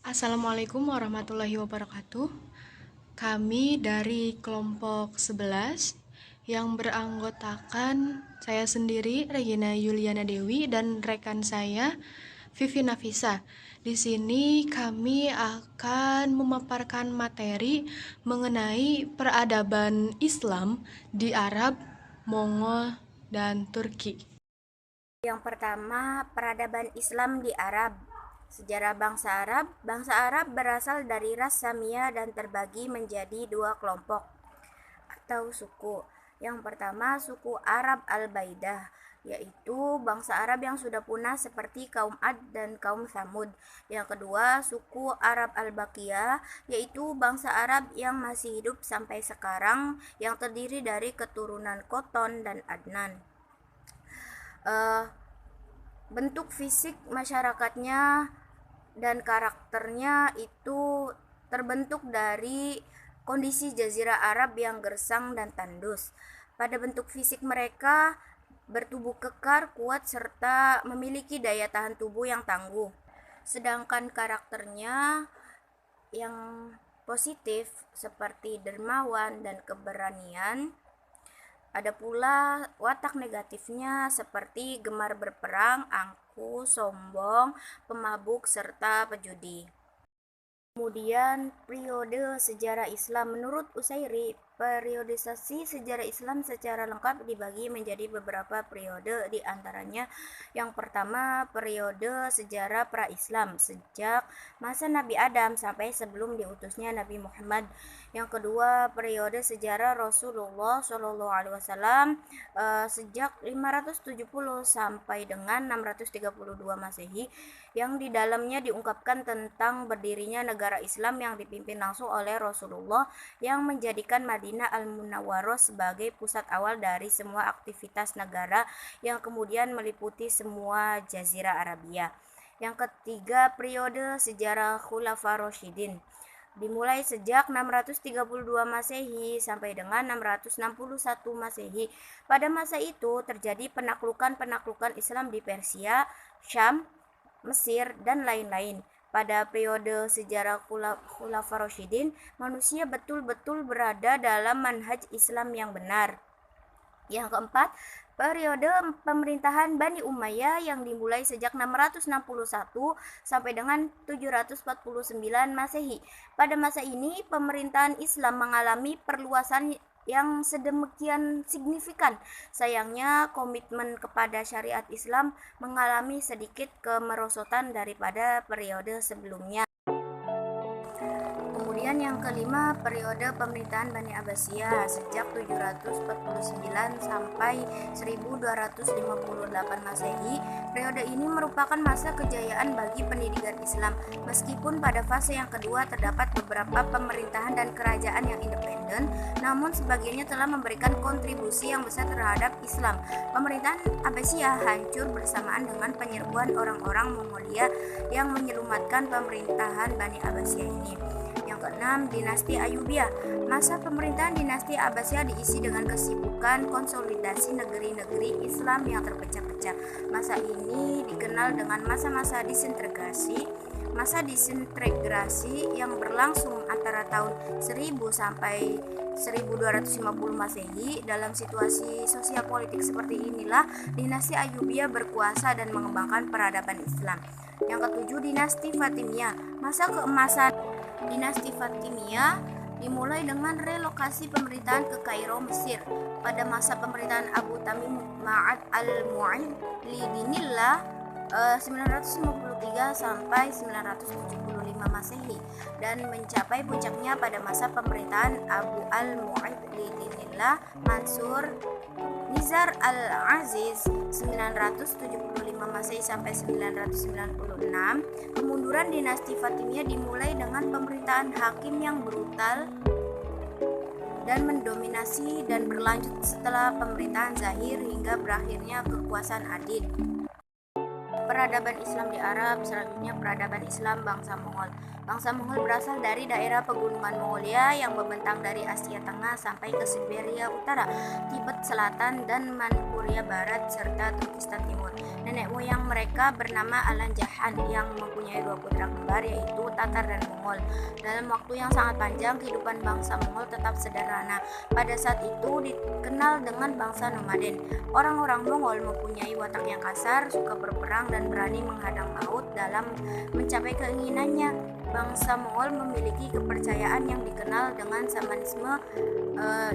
Assalamualaikum warahmatullahi wabarakatuh. Kami dari kelompok 11 yang beranggotakan saya sendiri, Regina Yuliana Dewi, dan rekan saya, Vivi Nafisa. Di sini kami akan memaparkan materi mengenai peradaban Islam di Arab, Mongol, dan Turki. Yang pertama, peradaban Islam di Arab. Sejarah bangsa Arab. Bangsa Arab berasal dari ras Samia dan terbagi menjadi dua kelompok atau suku. Yang pertama, suku Arab Al-Baidah, yaitu bangsa Arab yang sudah punah seperti kaum Ad dan kaum Thamud. Yang kedua, suku Arab Al-Baqiyah, yaitu bangsa Arab yang masih hidup sampai sekarang yang terdiri dari keturunan Qoton dan Adnan. Bentuk fisik masyarakatnya dan karakternya itu terbentuk dari kondisi jazirah Arab yang gersang dan tandus. Pada bentuk fisik mereka bertubuh kekar, kuat, serta memiliki daya tahan tubuh yang tangguh. Sedangkan karakternya yang positif seperti dermawan dan keberanian. Ada pula watak negatifnya seperti gemar berperang, angkuh, sombong, pemabuk, serta pejudi. Kemudian periode sejarah Islam. Menurut Usairi, periodisasi sejarah Islam secara lengkap dibagi menjadi beberapa periode, di antaranya yang pertama periode sejarah pra-Islam sejak masa Nabi Adam sampai sebelum diutusnya Nabi Muhammad. Yang kedua periode sejarah Rasulullah SAW sejak 570 sampai dengan 632 Masehi, yang di dalamnya diungkapkan tentang berdirinya negara Islam yang dipimpin langsung oleh Rasulullah, yang menjadikan Madinah Al-Munawwarah sebagai pusat awal dari semua aktivitas negara yang kemudian meliputi semua Jazirah Arabia. Yang ketiga, periode sejarah Khulafa Rasyidin dimulai sejak 632 Masehi sampai dengan 661 Masehi. Pada masa itu terjadi penaklukan-penaklukan Islam di Persia, Syam, Mesir, dan lain-lain. Pada periode sejarah Khulafa Rasyidin, manusia betul-betul berada dalam manhaj Islam yang benar. Yang keempat, periode pemerintahan Bani Umayyah yang dimulai sejak 661 sampai dengan 749 Masehi. Pada masa ini, pemerintahan Islam mengalami perluasan yang sedemikian signifikan. Sayangnya, komitmen kepada syariat Islam mengalami sedikit kemerosotan daripada periode sebelumnya. Kemudian yang kelima, periode pemerintahan Bani Abbasiyah sejak 749 sampai 1258 Masehi. Periode ini merupakan masa kejayaan bagi pendidikan Islam. Meskipun pada fase yang kedua terdapat beberapa pemerintahan dan kerajaan yang independen, namun sebagiannya telah memberikan kontribusi yang besar terhadap Islam. Pemerintahan Abbasiyah hancur bersamaan dengan penyerbuan orang-orang Mongolia yang menyelumatkan pemerintahan Bani Abbasiyah ini. Yang keenam, dinasti Ayyubiyah. Masa pemerintahan dinasti Abbasiyah diisi dengan kesibukan konsolidasi negeri-negeri Islam yang terpecah-pecah. Masa ini dikenal dengan masa-masa disintegrasi. Masa disintegrasi yang berlangsung antara tahun 1000 sampai 1250 Masehi. Dalam situasi sosial politik seperti inilah dinasti Ayyubiyah berkuasa dan mengembangkan peradaban Islam. Yang ketujuh, dinasti Fatimiyah. Masa keemasan dinasti Fatimiyah dimulai dengan relokasi pemerintahan ke Kairo, Mesir. Pada masa pemerintahan Abu Tamim Ma'ad al-Mu'in lidinillah 953 sampai 975 Masehi, dan mencapai puncaknya pada masa pemerintahan Abu al-Mu'id lidinillah Mansur Nizar al-Aziz 975 Masehi sampai 996. Kemunduran dinasti Fatimiyah dimulai dengan pemerintahan hakim yang brutal dan mendominasi dan berlanjut setelah pemerintahan Zahir hingga berakhirnya kekuasaan Adil. Peradaban Islam di Arab. Selanjutnya, peradaban Islam bangsa Mongol. Bangsa Mongol berasal dari daerah pegunungan Mongolia yang membentang dari Asia Tengah sampai ke Siberia Utara, Tibet Selatan, dan Manchuria Barat, serta Turkistan Timur. Nenek Nenek moyang mereka bernama Alan Jahan yang mempunyai 2 putra kembar, yaitu Tatar dan Mongol. Dalam waktu yang sangat panjang, kehidupan bangsa Mongol tetap sederhana. Pada saat itu dikenal dengan bangsa nomaden. Orang-orang Mongol mempunyai watak yang kasar, suka berperang dan berani menghadang laut dalam mencapai keinginannya. Bangsa Mongol memiliki kepercayaan yang dikenal dengan shamanisme.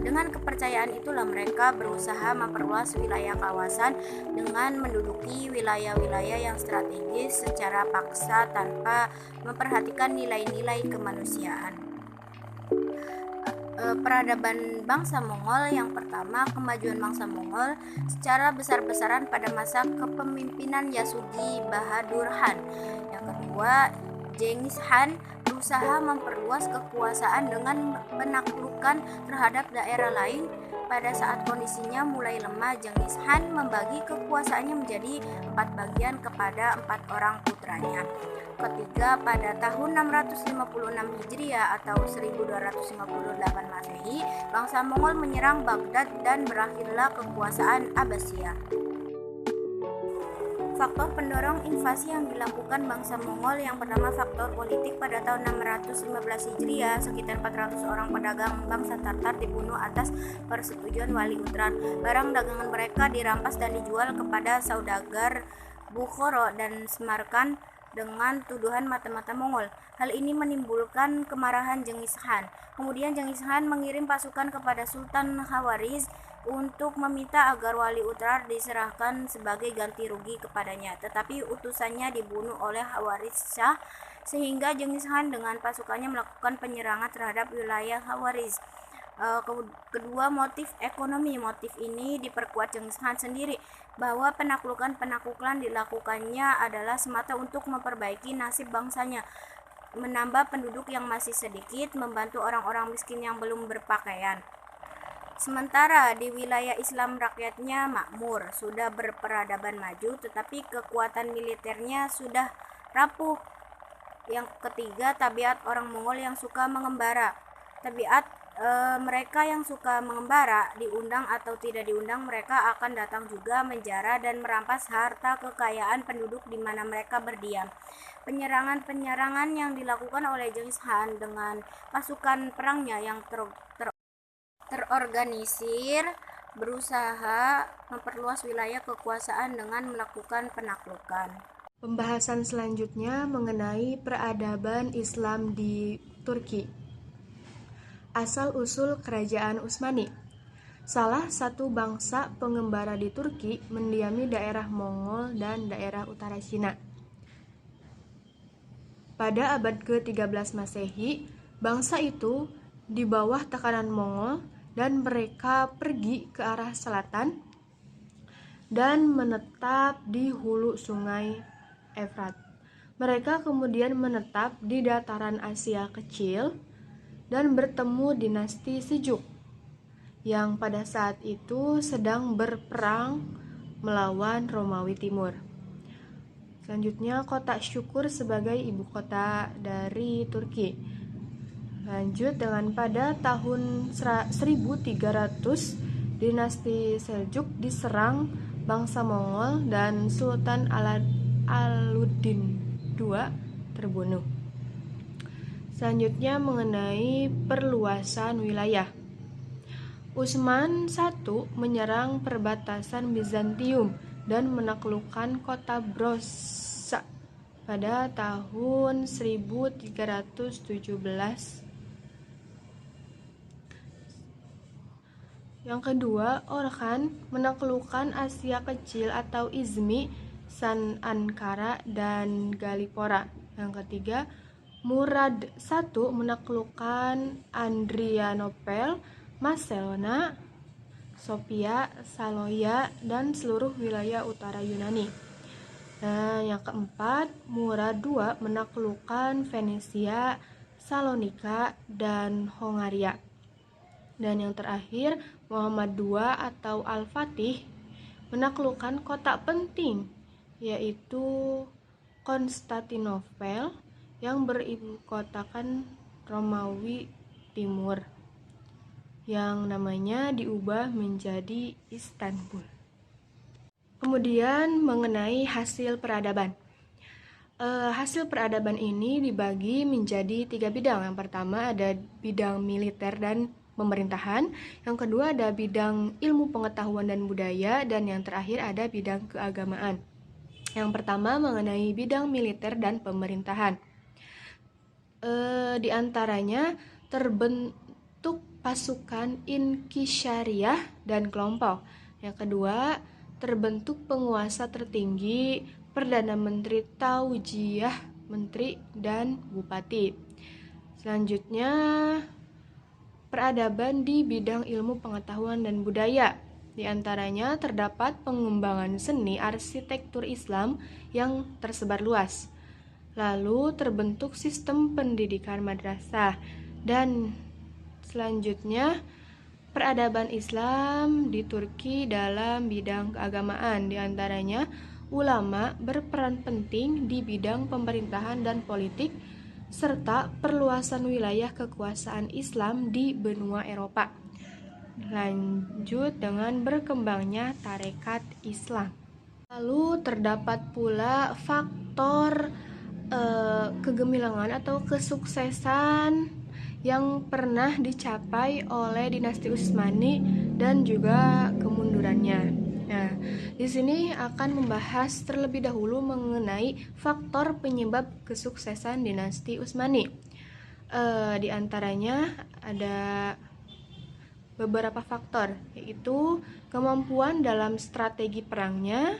Dengan kepercayaan itulah mereka berusaha memperluas wilayah kawasan dengan menduduki wilayah-wilayah yang strategis secara paksa tanpa memperhatikan nilai-nilai kemanusiaan. Peradaban bangsa Mongol yang pertama, kemajuan bangsa Mongol secara besar-besaran pada masa kepemimpinan Yasugi Bahadur Han. Yang kedua, Genghis Khan berusaha memperluas kekuasaan dengan penaklukan terhadap daerah lain. Pada saat kondisinya mulai lemah, Genghis Khan membagi kekuasaannya menjadi 4 bagian kepada 4 orang putranya. Ketiga, pada tahun 656 Hijriah atau 1258 Masehi, bangsa Mongol menyerang Baghdad dan berakhirlah kekuasaan Abbasiyah. Faktor pendorong invasi yang dilakukan bangsa Mongol yang pertama, faktor politik. Pada tahun 615 Hijriah, sekitar 400 orang pedagang bangsa Tatar dibunuh atas persetujuan Wali Uttran. Barang dagangan mereka dirampas dan dijual kepada saudagar Bukhara dan Samarkand dengan tuduhan mata-mata Mongol. Hal ini menimbulkan kemarahan Genghis Khan. Kemudian Genghis Khan mengirim pasukan kepada Sultan Khawarizm untuk meminta agar Wali Uttran diserahkan sebagai ganti rugi kepadanya, tetapi utusannya dibunuh oleh Khawarizm Shah, sehingga Genghis Khan dengan pasukannya melakukan penyerangan terhadap wilayah Khawarizm. Kedua, motif ekonomi. Motif ini diperkuat Genghis Khan sendiri, bahwa penaklukan dilakukannya adalah semata untuk memperbaiki nasib bangsanya, menambah penduduk yang masih sedikit, membantu orang-orang miskin yang belum berpakaian. Sementara di wilayah Islam rakyatnya makmur, sudah berperadaban maju, tetapi kekuatan militernya sudah rapuh. Yang ketiga, tabiat orang Mongol yang suka mengembara. Mereka yang suka mengembara, diundang atau tidak diundang, mereka akan datang juga menjara dan merampas harta kekayaan penduduk di mana mereka berdiam. Penyerangan-penyerangan yang dilakukan oleh Genghis Khan dengan pasukan perangnya yang terorganisir berusaha memperluas wilayah kekuasaan dengan melakukan penaklukan. Pembahasan selanjutnya mengenai peradaban Islam di Turki. Asal-usul Kerajaan Utsmani. Salah satu bangsa pengembara di Turki mendiami daerah Mongol dan daerah utara Cina. Pada abad ke-13 Masehi, bangsa itu di bawah tekanan Mongol dan mereka pergi ke arah selatan dan menetap di hulu sungai Efrat. Mereka kemudian menetap di dataran Asia Kecil dan bertemu dinasti Seljuk yang pada saat itu sedang berperang melawan Romawi Timur. Selanjutnya, kota Syukur sebagai ibu kota dari Turki. Lanjut dengan pada tahun 1300 dinasti Seljuk diserang bangsa Mongol dan Sultan Alauddin II terbunuh. Selanjutnya mengenai perluasan wilayah. Utsman I menyerang perbatasan Bizantium dan menaklukkan kota Brosa pada tahun 1317. Yang kedua, Orhan menaklukkan Asia Kecil atau Izmi, San Ankara, dan Galipora. Yang ketiga, Murad I menaklukkan Adrianople, Macedonia, Sofia, Saloya, dan seluruh wilayah utara Yunani. Nah, yang keempat, Murad II menaklukkan Venesia, Salonika, dan Hongaria. Dan yang terakhir, Muhammad II atau Al-Fatih menaklukkan kota penting, yaitu Konstantinopel yang beribukotakan Romawi Timur, yang namanya diubah menjadi Istanbul. Kemudian mengenai hasil peradaban. Hasil peradaban ini dibagi menjadi 3 bidang. Yang pertama ada bidang militer dan pemerintahan, yang kedua ada bidang ilmu pengetahuan dan budaya, dan yang terakhir ada bidang keagamaan. Yang pertama mengenai bidang militer dan pemerintahan. Di antaranya terbentuk pasukan inkisyariah dan kelompok. Yang kedua, terbentuk penguasa tertinggi, Perdana Menteri, Taujiah, Menteri, dan Bupati. Selanjutnya, peradaban di bidang ilmu pengetahuan dan budaya. Di antaranya terdapat pengembangan seni arsitektur Islam yang tersebar luas. Lalu terbentuk sistem pendidikan madrasah. Dan selanjutnya, peradaban Islam di Turki dalam bidang keagamaan. Di antaranya, ulama berperan penting di bidang pemerintahan dan politik, serta perluasan wilayah kekuasaan Islam di benua Eropa. Lanjut dengan berkembangnya tarekat Islam. Lalu terdapat pula faktor kegemilangan atau kesuksesan yang pernah dicapai oleh dinasti Utsmani dan juga kemundurannya. Nah, di sini akan membahas terlebih dahulu mengenai faktor penyebab kesuksesan dinasti Utsmani. Di antaranya ada beberapa faktor, yaitu kemampuan dalam strategi perangnya,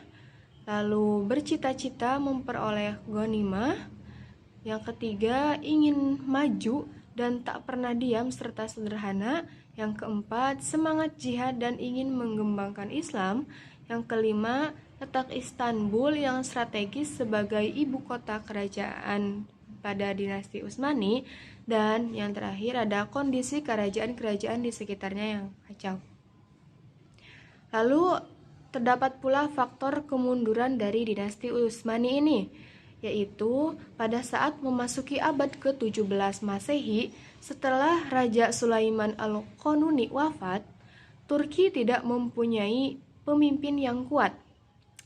lalu bercita-cita memperoleh ghanimah, yang ketiga ingin maju dan tak pernah diam serta sederhana, yang keempat semangat jihad dan ingin mengembangkan Islam, yang kelima letak Istanbul yang strategis sebagai ibu kota kerajaan pada dinasti Utsmani, dan yang terakhir ada kondisi kerajaan-kerajaan di sekitarnya yang kacau. Lalu terdapat pula faktor kemunduran dari dinasti Utsmani ini, yaitu pada saat memasuki abad ke-17 Masehi, setelah Raja Sulaiman Al-Qanuni wafat, Turki tidak mempunyai pemimpin yang kuat,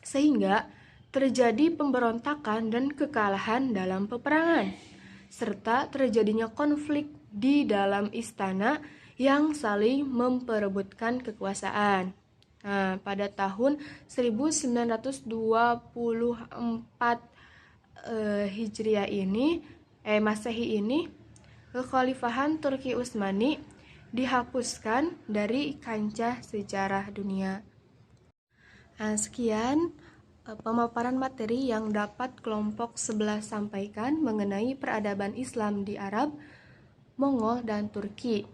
sehingga terjadi pemberontakan dan kekalahan dalam peperangan, serta terjadinya konflik di dalam istana yang saling memperebutkan kekuasaan. Nah, pada tahun 1924 Hijriah ini, Masehi ini, kekhalifahan Turki Utsmani dihapuskan dari kancah sejarah dunia. Nah, sekian pemaparan materi yang dapat kelompok 11 sampaikan mengenai peradaban Islam di Arab, Mongol, dan Turki.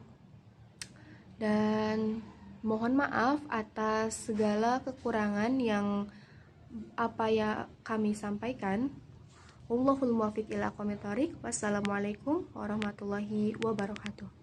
Dan mohon maaf atas segala kekurangan yang kami sampaikan. Wallahul muwaffiq ila aqwamit thoriq. Wassalamualaikum warahmatullahi wabarakatuh.